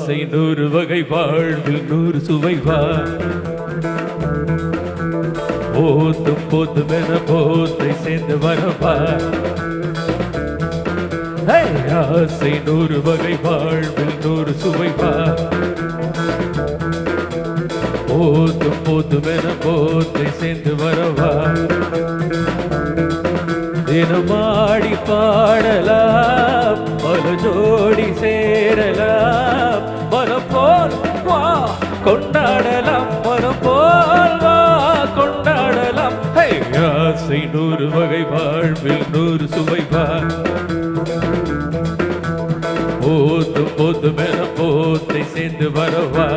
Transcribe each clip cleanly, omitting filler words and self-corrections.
ஆசை 100 வகை வாழ்வில் 100 சுவை வா போதும் போதும் என போதை சேர்ந்து வரவா ஆசை 100 வகை வாழ்வில் 100 சுவை வா போதும் போதும் என போதை சேர்ந்து வரவா தினமாடி பாடலாம் பல ஜோடி சேரலாம் மனம் போல் வா கொண்டாடலாம் மனம் போல் வா கொண்டாடலாம் ஆசை 100 வகை வாழ்வில் 100 சுவை வா போதும் போதும் என போதை சேர்ந்து வரவா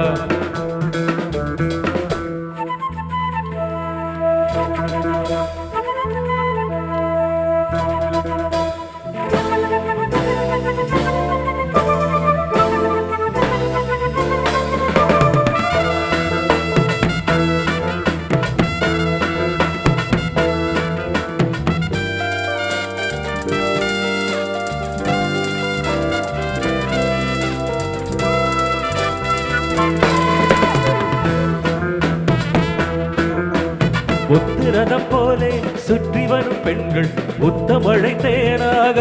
உத்திரதம் போலே சுற்றி வரும் பெண்கள் உத்தமழை தேனாக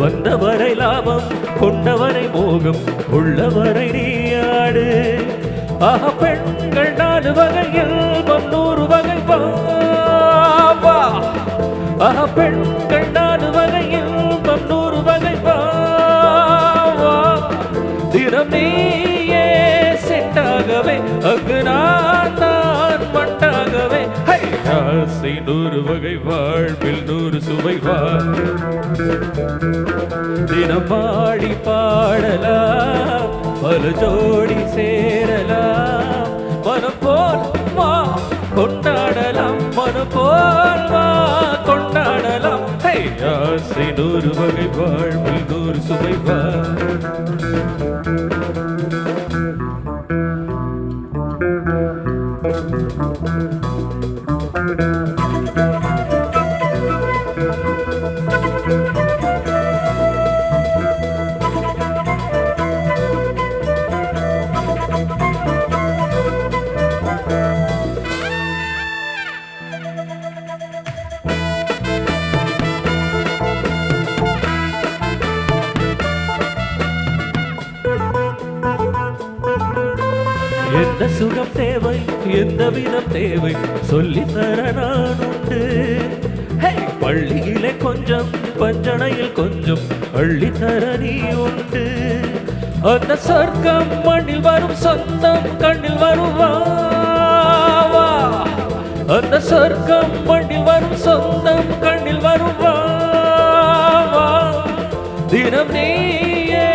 வந்தவரை லாபம் கொண்டவரை மோகம் உள்ளவரை நீயாடு பெண்கள் 4 வகையில் 100 வகை வா பெண்கள் 4 வகையில் 100 வகை வா தினம் நீயே செட்டாகவே அங்கு நான் மண்டாகவே ஆசை 100 வகை வாழ்வில் 100 சுவை வா தினமாடி பாடலாம் பல ஜோடி சேரலாம் மனம் போல் வா கொண்டாடலாம் மனம் போல் வா கொண்டாடலாம் ஆசை 100 வகை வாழ்வில் 100 சுவை வா எந்த சுகம் தேவை எந்த விதம் தேவை சொல்லித்தர நான் உண்டு பள்ளியிலே கொஞ்சம் பஞ்சனையில் கொஞ்சம் அள்ளித்தர நீ உண்டு அந்த சொர்க்கம் மண்ணில் வரும் சொந்தம் கண்ணில் வருவா அந்த சொர்க்கம் மண்ணில் வரும் சொந்தம் கண்ணில் வருவா தினம் நீயே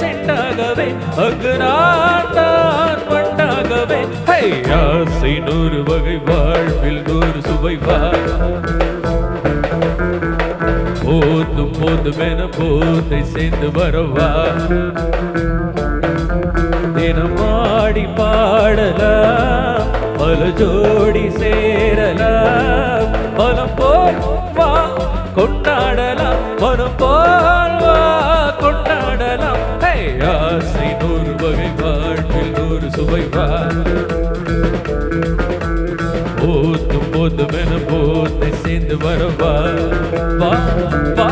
செட்டாகவே அங்கு நான் மண்டாகவே ஆசை 100 வகை வாழ்வில் 100 சுவை வா போதும் போதும் என போதை சேர்ந்து வரவா தினமாடி பாடலாம் பல ஜோடி சேரலாம் மனம் போல் வா கொண்டாடலாம் மனம் போல் வா கொண்டாடலாம் ஆசை 100 வகை வாழ்வில் 100 சுவை வா போதும் போதும் என போதை சேர்ந்து வரவா வா